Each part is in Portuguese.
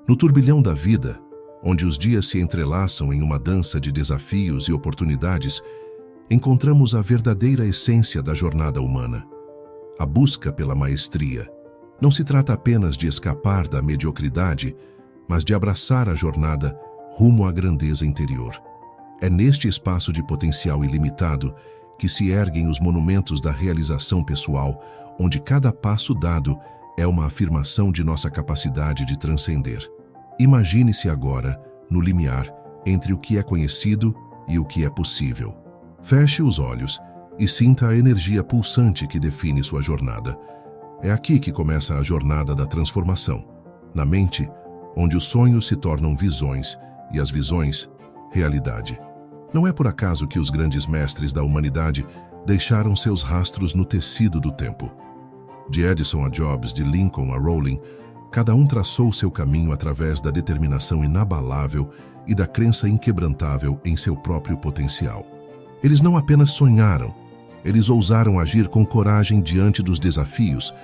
No turbilhão da vida, onde os dias se entrelaçam em uma dança de desafios e oportunidades, encontramos a verdadeira essência da jornada humana. A busca pela maestria. Não se trata apenas de escapar da mediocridade, mas de abraçar a jornada rumo à grandeza interior. É neste espaço de potencial ilimitado que se erguem os monumentos da realização pessoal, onde cada passo dado é uma afirmação de nossa capacidade de transcender. Imagine-se agora no limiar entre o que é conhecido e o que é possível. Feche os olhos e sinta a energia pulsante que define sua jornada. É aqui que começa a jornada da transformação, na mente, onde os sonhos se tornam visões e as visões, realidade. Não é por acaso que os grandes mestres da humanidade deixaram seus rastros no tecido do tempo. De Edison a Jobs, de Lincoln a Rowling, cada um traçou seu caminho através da determinação inabalável e da crença inquebrantável em seu próprio potencial. Eles não apenas sonharam, eles ousaram agir com coragem diante dos desafios,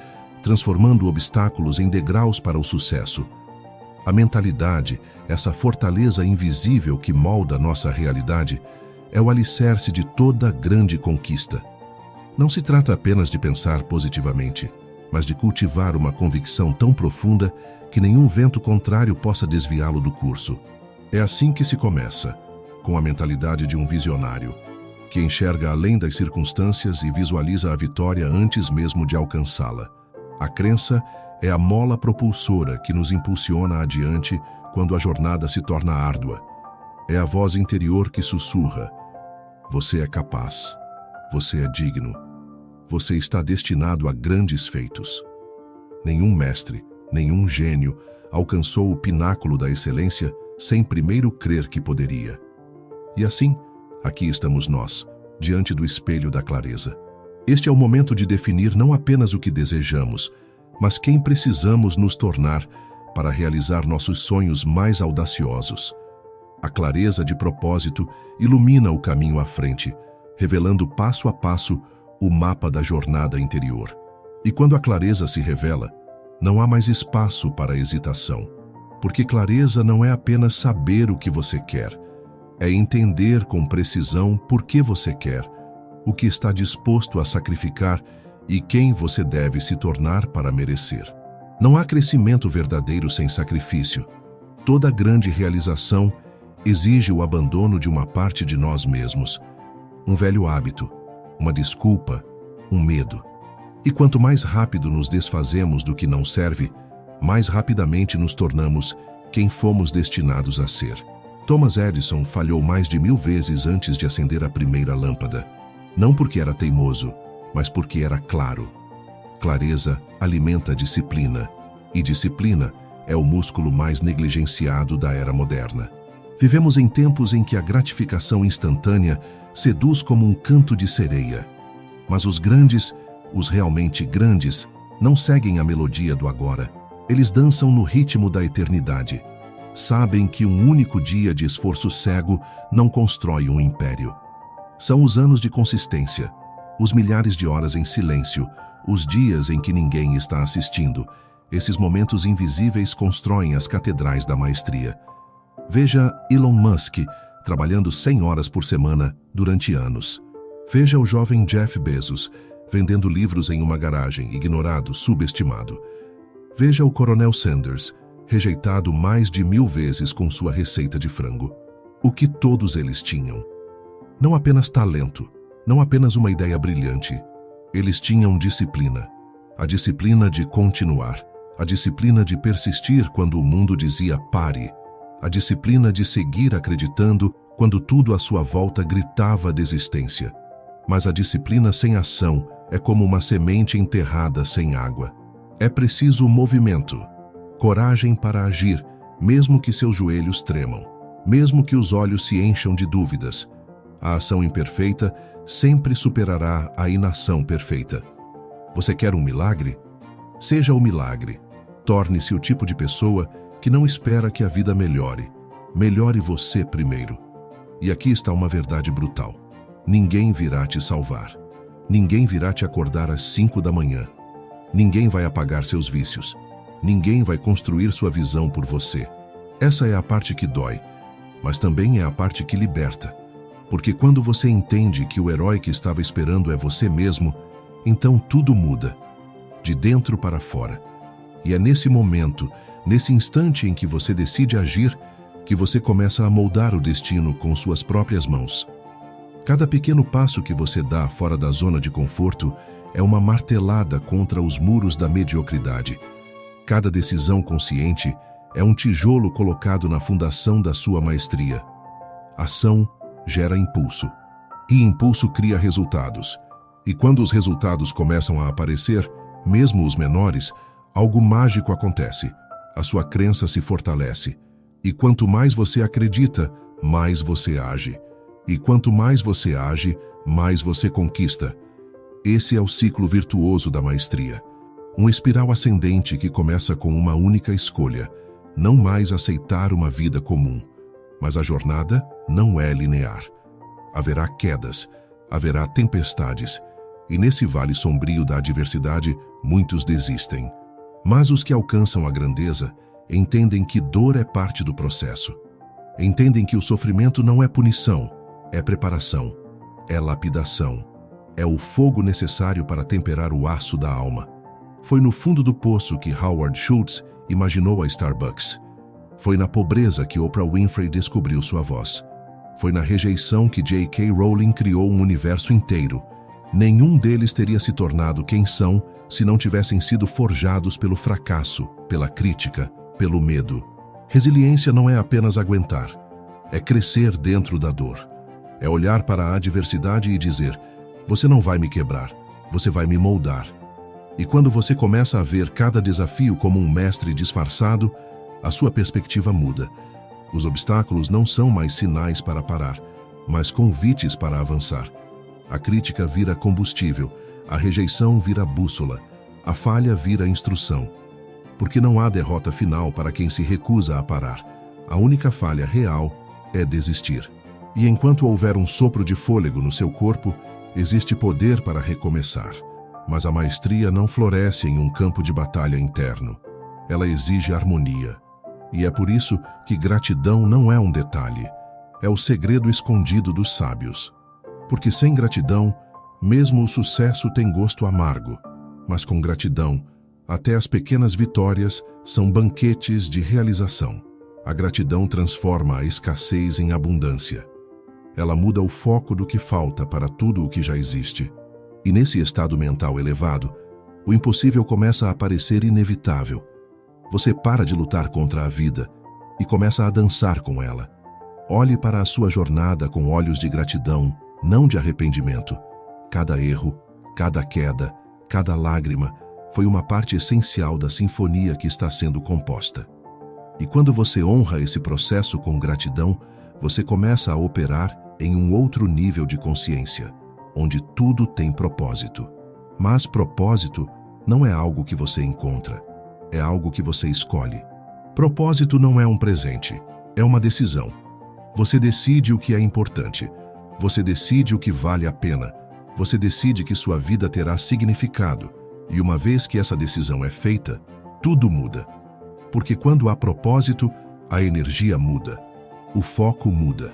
transformando obstáculos em degraus para o sucesso. A mentalidade, essa fortaleza invisível que molda nossa realidade, é o alicerce de toda grande conquista. Não se trata apenas de pensar positivamente, mas de cultivar uma convicção tão profunda que nenhum vento contrário possa desviá-lo do curso. É assim que se começa, com a mentalidade de um visionário, que enxerga além das circunstâncias e visualiza a vitória antes mesmo de alcançá-la. A crença é a mola propulsora que nos impulsiona adiante quando a jornada se torna árdua. É a voz interior que sussurra: você é capaz, você é digno, você está destinado a grandes feitos. Nenhum mestre, nenhum gênio alcançou o pináculo da excelência sem primeiro crer que poderia. E assim, aqui estamos nós, diante do espelho da clareza. Este é o momento de definir não apenas o que desejamos, mas quem precisamos nos tornar para realizar nossos sonhos mais audaciosos. A clareza de propósito ilumina o caminho à frente, revelando passo a passo o mapa da jornada interior. E quando a clareza se revela, não há mais espaço para hesitação, porque clareza não é apenas saber o que você quer, é entender com precisão por que você quer, o que está disposto a sacrificar e quem você deve se tornar para merecer. Não há crescimento verdadeiro sem sacrifício. Toda grande realização exige o abandono de uma parte de nós mesmos, um velho hábito, uma desculpa, um medo. E quanto mais rápido nos desfazemos do que não serve, mais rapidamente nos tornamos quem fomos destinados a ser. Thomas Edison falhou mais de 1000 vezes antes de acender a primeira lâmpada. Não porque era teimoso, mas porque era claro. Clareza alimenta a disciplina, e disciplina é o músculo mais negligenciado da era moderna. Vivemos em tempos em que a gratificação instantânea seduz como um canto de sereia. Mas os grandes, os realmente grandes, não seguem a melodia do agora. Eles dançam no ritmo da eternidade. Sabem que um único dia de esforço cego não constrói um império. São os anos de consistência, os milhares de horas em silêncio, os dias em que ninguém está assistindo. Esses momentos invisíveis constroem as catedrais da maestria. Veja Elon Musk trabalhando 100 horas por semana durante anos. Veja o jovem Jeff Bezos vendendo livros em uma garagem, ignorado, subestimado. Veja o Coronel Sanders, rejeitado mais de 1000 vezes com sua receita de frango. O que todos eles tinham? Não apenas talento, não apenas uma ideia brilhante. Eles tinham disciplina. A disciplina de continuar. A disciplina de persistir quando o mundo dizia pare. A disciplina de seguir acreditando quando tudo à sua volta gritava desistência. Mas a disciplina sem ação é como uma semente enterrada sem água. É preciso movimento, coragem para agir, mesmo que seus joelhos tremam, mesmo que os olhos se encham de dúvidas. A ação imperfeita sempre superará a inação perfeita. Você quer um milagre? Seja o milagre. Torne-se o tipo de pessoa que não espera que a vida melhore. Melhore você primeiro. E aqui está uma verdade brutal. Ninguém virá te salvar. Ninguém virá te acordar às 5 da manhã. Ninguém vai apagar seus vícios. Ninguém vai construir sua visão por você. Essa é a parte que dói, mas também é a parte que liberta. Porque quando você entende que o herói que estava esperando é você mesmo, então tudo muda, de dentro para fora. E é nesse momento, nesse instante em que você decide agir, que você começa a moldar o destino com suas próprias mãos. Cada pequeno passo que você dá fora da zona de conforto é uma martelada contra os muros da mediocridade. Cada decisão consciente é um tijolo colocado na fundação da sua maestria. Ação gera impulso, e impulso cria resultados. E quando os resultados começam a aparecer, mesmo os menores, algo mágico acontece. A sua crença se fortalece. E quanto mais você acredita, mais você age. E quanto mais você age, mais você conquista. Esse é o ciclo virtuoso da maestria. Um espiral ascendente que começa com uma única escolha: não mais aceitar uma vida comum. Mas a jornada não é linear. Haverá quedas, haverá tempestades, e nesse vale sombrio da adversidade, muitos desistem. Mas os que alcançam a grandeza entendem que dor é parte do processo. Entendem que o sofrimento não é punição, é preparação, é lapidação, é o fogo necessário para temperar o aço da alma. Foi no fundo do poço que Howard Schultz imaginou a Starbucks. Foi na pobreza que Oprah Winfrey descobriu sua voz. Foi na rejeição que J.K. Rowling criou um universo inteiro. Nenhum deles teria se tornado quem são se não tivessem sido forjados pelo fracasso, pela crítica, pelo medo. Resiliência não é apenas aguentar, é crescer dentro da dor. É olhar para a adversidade e dizer: você não vai me quebrar, você vai me moldar. E quando você começa a ver cada desafio como um mestre disfarçado, a sua perspectiva muda. Os obstáculos não são mais sinais para parar, mas convites para avançar. A crítica vira combustível, a rejeição vira bússola, a falha vira instrução. Porque não há derrota final para quem se recusa a parar. A única falha real é desistir. E enquanto houver um sopro de fôlego no seu corpo, existe poder para recomeçar. Mas a maestria não floresce em um campo de batalha interno. Ela exige harmonia. E é por isso que gratidão não é um detalhe. É o segredo escondido dos sábios. Porque sem gratidão, mesmo o sucesso tem gosto amargo. Mas com gratidão, até as pequenas vitórias são banquetes de realização. A gratidão transforma a escassez em abundância. Ela muda o foco do que falta para tudo o que já existe. E nesse estado mental elevado, o impossível começa a parecer inevitável. Você para de lutar contra a vida e começa a dançar com ela. Olhe para a sua jornada com olhos de gratidão, não de arrependimento. Cada erro, cada queda, cada lágrima foi uma parte essencial da sinfonia que está sendo composta. E quando você honra esse processo com gratidão, você começa a operar em um outro nível de consciência, onde tudo tem propósito. Mas propósito não é algo que você encontra, é algo que você escolhe. Propósito não é um presente, é uma decisão. Você decide o que é importante, você decide o que vale a pena, você decide que sua vida terá significado. E uma vez que essa decisão é feita, tudo muda. Porque quando há propósito, a energia muda, o foco muda,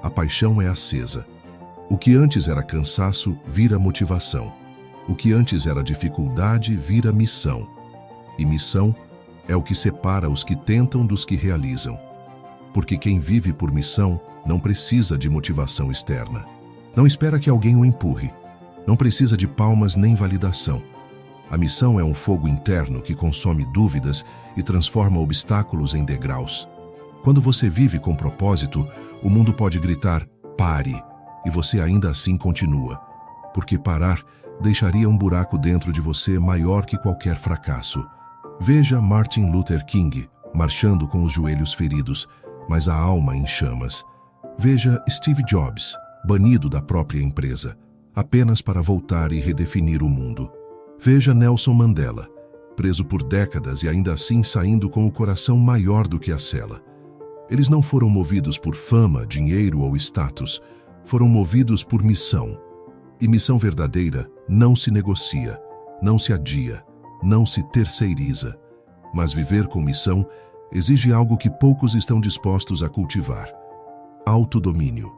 a paixão é acesa. O que antes era cansaço vira motivação. O que antes era dificuldade vira missão. E missão é o que separa os que tentam dos que realizam. Porque quem vive por missão não precisa de motivação externa. Não espera que alguém o empurre. Não precisa de palmas nem validação. A missão é um fogo interno que consome dúvidas e transforma obstáculos em degraus. Quando você vive com propósito, o mundo pode gritar, pare, e você ainda assim continua. Porque parar deixaria um buraco dentro de você maior que qualquer fracasso. Veja Martin Luther King marchando com os joelhos feridos, mas a alma em chamas. Veja Steve Jobs, banido da própria empresa, apenas para voltar e redefinir o mundo. Veja Nelson Mandela, preso por décadas e ainda assim saindo com o coração maior do que a cela. Eles não foram movidos por fama, dinheiro ou status, foram movidos por missão. E missão verdadeira não se negocia, não se adia, não se terceiriza. Mas viver com missão exige algo que poucos estão dispostos a cultivar: autodomínio.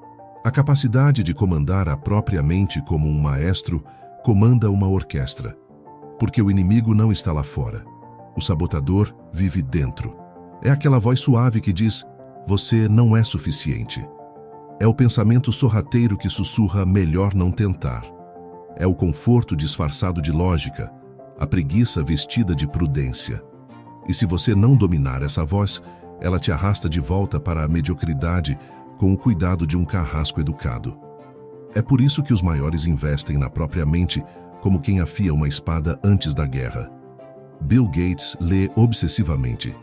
A capacidade de comandar a própria mente como um maestro comanda uma orquestra. Porque o inimigo não está lá fora. O sabotador vive dentro. É aquela voz suave que diz: você não é suficiente. É o pensamento sorrateiro que sussurra: melhor não tentar. É o conforto disfarçado de lógica, a preguiça vestida de prudência. E se você não dominar essa voz, ela te arrasta de volta para a mediocridade com o cuidado de um carrasco educado. É por isso que os maiores investem na própria mente como quem afia uma espada antes da guerra. Bill Gates lê obsessivamente.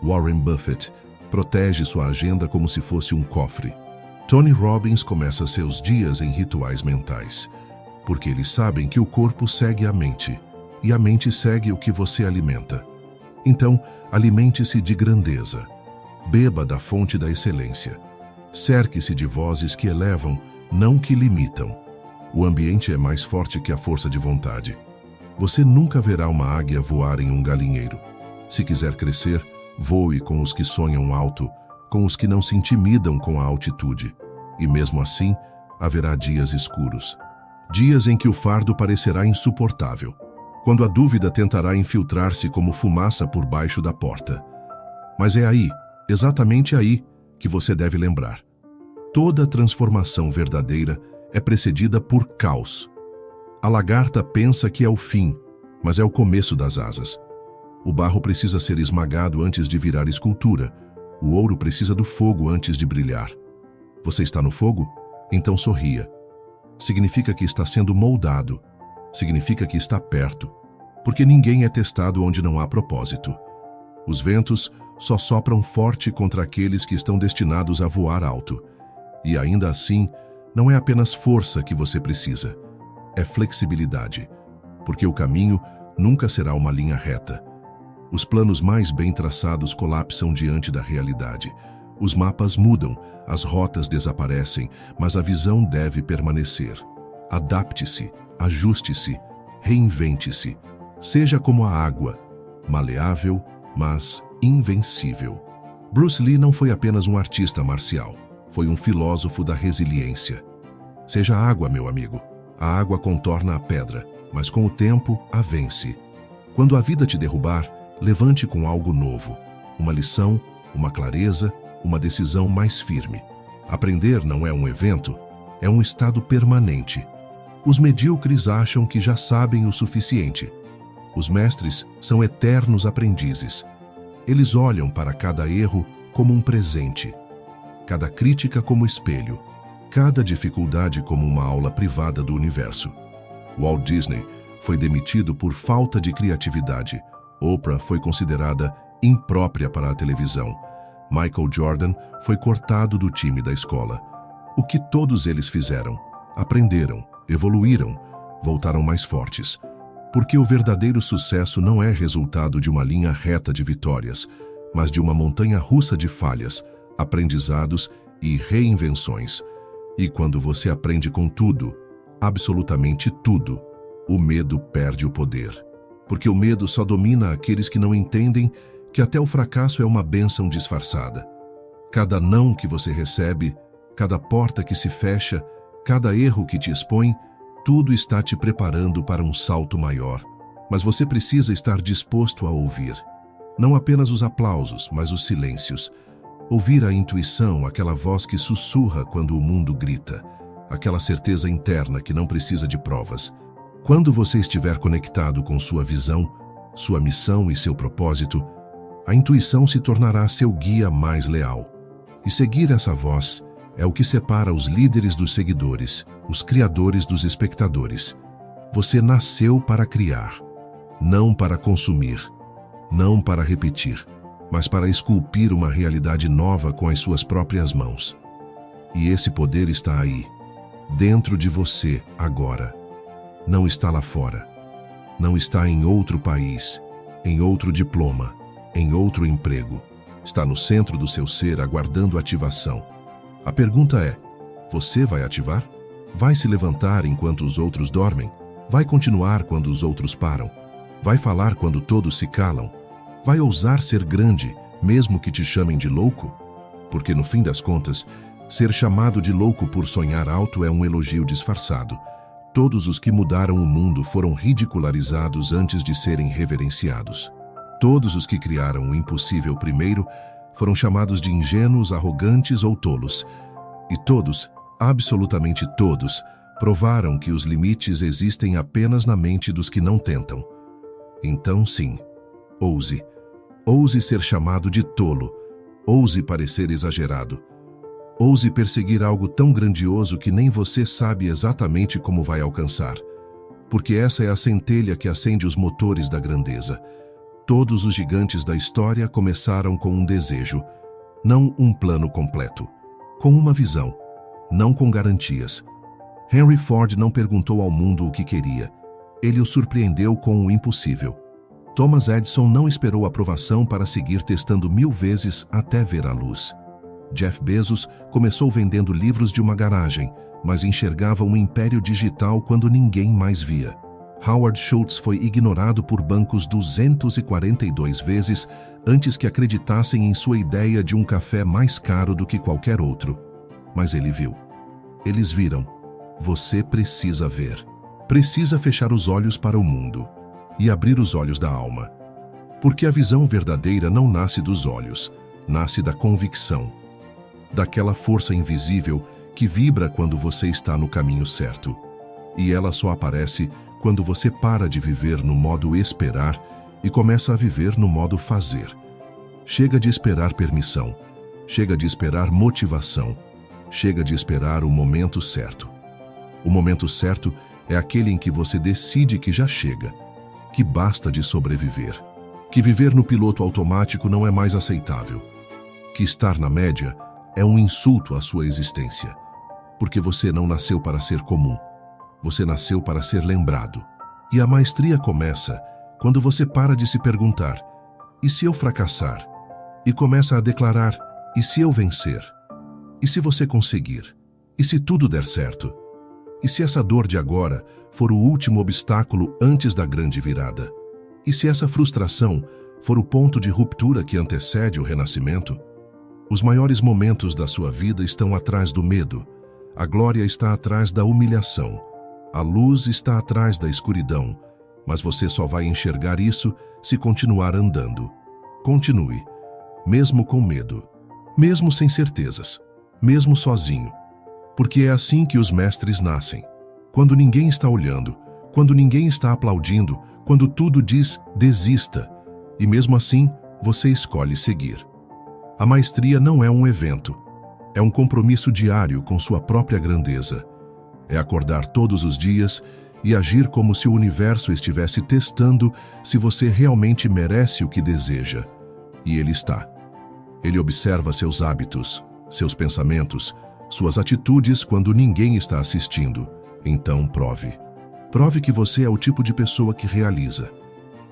Warren Buffett protege sua agenda como se fosse um cofre. Tony Robbins começa seus dias em rituais mentais, porque eles sabem que o corpo segue a mente, e a mente segue o que você alimenta. Então, alimente-se de grandeza. Beba da fonte da excelência. Cerque-se de vozes que elevam, não que limitam. O ambiente é mais forte que a força de vontade. Você nunca verá uma águia voar em um galinheiro. Se quiser crescer, voe com os que sonham alto, com os que não se intimidam com a altitude. E mesmo assim, haverá dias escuros. Dias em que o fardo parecerá insuportável, quando a dúvida tentará infiltrar-se como fumaça por baixo da porta. Mas é aí, exatamente aí, que você deve lembrar. Toda transformação verdadeira é precedida por caos. A lagarta pensa que é o fim, mas é o começo das asas. O barro precisa ser esmagado antes de virar escultura. O ouro precisa do fogo antes de brilhar. Você está no fogo? Então sorria. Significa que está sendo moldado. Significa que está perto. Porque ninguém é testado onde não há propósito. Os ventos só sopram forte contra aqueles que estão destinados a voar alto. E ainda assim, não é apenas força que você precisa. É flexibilidade. Porque o caminho nunca será uma linha reta. Os planos mais bem traçados colapsam diante da realidade. Os mapas mudam, as rotas desaparecem, mas a visão deve permanecer. Adapte-se, ajuste-se, reinvente-se. Seja como a água, maleável, mas invencível. Bruce Lee não foi apenas um artista marcial, foi um filósofo da resiliência. Seja água, meu amigo. A água contorna a pedra, mas com o tempo a vence. Quando a vida te derrubar, levante com algo novo. Uma lição, uma clareza, uma decisão mais firme. Aprender não é um evento, é um estado permanente. Os medíocres acham que já sabem o suficiente. Os mestres são eternos aprendizes. Eles olham para cada erro como um presente, cada crítica como espelho, cada dificuldade como uma aula privada do universo. Walt Disney foi demitido por falta de criatividade. Oprah foi considerada imprópria para a televisão. Michael Jordan foi cortado do time da escola. O que todos eles fizeram? Aprenderam, evoluíram, voltaram mais fortes. Porque o verdadeiro sucesso não é resultado de uma linha reta de vitórias, mas de uma montanha-russa de falhas, aprendizados e reinvenções. E quando você aprende com tudo, absolutamente tudo, o medo perde o poder. Porque o medo só domina aqueles que não entendem que até o fracasso é uma bênção disfarçada. Cada não que você recebe, cada porta que se fecha, cada erro que te expõe, tudo está te preparando para um salto maior. Mas você precisa estar disposto a ouvir. Não apenas os aplausos, mas os silêncios. Ouvir a intuição, aquela voz que sussurra quando o mundo grita. Aquela certeza interna que não precisa de provas. Quando você estiver conectado com sua visão, sua missão e seu propósito, a intuição se tornará seu guia mais leal. E seguir essa voz é o que separa os líderes dos seguidores, os criadores dos espectadores. Você nasceu para criar, não para consumir, não para repetir, mas para esculpir uma realidade nova com as suas próprias mãos. E esse poder está aí, dentro de você, agora. Não está lá fora. Não está em outro país, em outro diploma, em outro emprego. Está no centro do seu ser, aguardando ativação. A pergunta é: você vai ativar? Vai se levantar enquanto os outros dormem? Vai continuar quando os outros param? Vai falar quando todos se calam? Vai ousar ser grande, mesmo que te chamem de louco? Porque, no fim das contas, ser chamado de louco por sonhar alto é um elogio disfarçado. Todos os que mudaram o mundo foram ridicularizados antes de serem reverenciados. Todos os que criaram o impossível primeiro foram chamados de ingênuos, arrogantes ou tolos. E todos, absolutamente todos, provaram que os limites existem apenas na mente dos que não tentam. Então, sim, ouse. Ouse ser chamado de tolo. Ouse parecer exagerado. Ouse perseguir algo tão grandioso que nem você sabe exatamente como vai alcançar. Porque essa é a centelha que acende os motores da grandeza. Todos os gigantes da história começaram com um desejo, não um plano completo. Com uma visão, não com garantias. Henry Ford não perguntou ao mundo o que queria. Ele o surpreendeu com o impossível. Thomas Edison não esperou aprovação para seguir testando 1000 vezes até ver a luz. Jeff Bezos começou vendendo livros de uma garagem, mas enxergava um império digital quando ninguém mais via. Howard Schultz foi ignorado por bancos 242 vezes antes que acreditassem em sua ideia de um café mais caro do que qualquer outro. Mas ele viu. Eles viram. Você precisa ver. Precisa fechar os olhos para o mundo e abrir os olhos da alma. Porque a visão verdadeira não nasce dos olhos, nasce da convicção. Daquela força invisível que vibra quando você está no caminho certo. E ela só aparece quando você para de viver no modo esperar e começa a viver no modo fazer. Chega de esperar permissão. Chega de esperar motivação. Chega de esperar o momento certo. O momento certo é aquele em que você decide que já chega, que basta de sobreviver, que viver no piloto automático não é mais aceitável, que estar na média é um insulto à sua existência, porque você não nasceu para ser comum, você nasceu para ser lembrado. E a maestria começa quando você para de se perguntar, e se eu fracassar? E começa a declarar, e se eu vencer? E se você conseguir? E se tudo der certo? E se essa dor de agora for o último obstáculo antes da grande virada? E se essa frustração for o ponto de ruptura que antecede o renascimento? Os maiores momentos da sua vida estão atrás do medo. A glória está atrás da humilhação. A luz está atrás da escuridão. Mas você só vai enxergar isso se continuar andando. Continue, mesmo com medo, mesmo sem certezas, mesmo sozinho. Porque é assim que os mestres nascem. Quando ninguém está olhando, quando ninguém está aplaudindo, quando tudo diz desista. E mesmo assim, você escolhe seguir. A maestria não é um evento. É um compromisso diário com sua própria grandeza. É acordar todos os dias e agir como se o universo estivesse testando se você realmente merece o que deseja. E ele está. Ele observa seus hábitos, seus pensamentos, suas atitudes quando ninguém está assistindo. Então prove. Prove que você é o tipo de pessoa que realiza,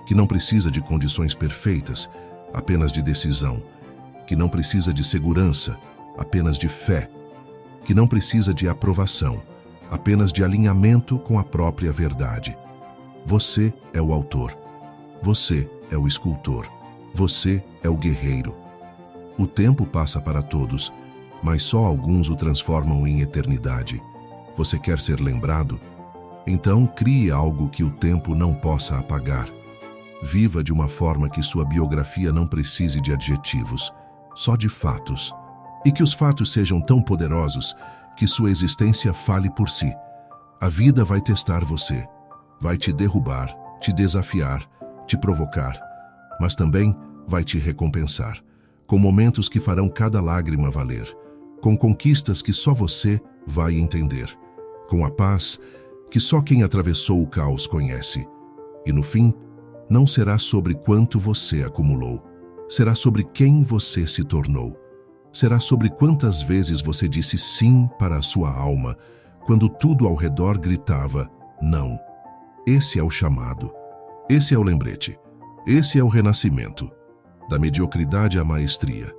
que não precisa de condições perfeitas, apenas de decisão, que não precisa de segurança, apenas de fé, que não precisa de aprovação, apenas de alinhamento com a própria verdade. Você é o autor. Você é o escultor. Você é o guerreiro. O tempo passa para todos, mas só alguns o transformam em eternidade. Você quer ser lembrado? Então crie algo que o tempo não possa apagar. Viva de uma forma que sua biografia não precise de adjetivos, só de fatos. E que os fatos sejam tão poderosos que sua existência fale por si. A vida vai testar você, vai te derrubar, te desafiar, te provocar, mas também vai te recompensar, com momentos que farão cada lágrima valer, com conquistas que só você vai entender, com a paz que só quem atravessou o caos conhece. E no fim, não será sobre quanto você acumulou, será sobre quem você se tornou. Será sobre quantas vezes você disse sim para a sua alma, quando tudo ao redor gritava não. Esse é o chamado. Esse é o lembrete. Esse é o renascimento. Da mediocridade à maestria.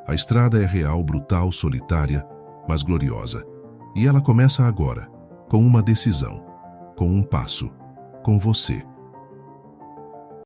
A estrada é real, brutal, solitária, mas gloriosa. E ela começa agora, com uma decisão, com um passo, com você.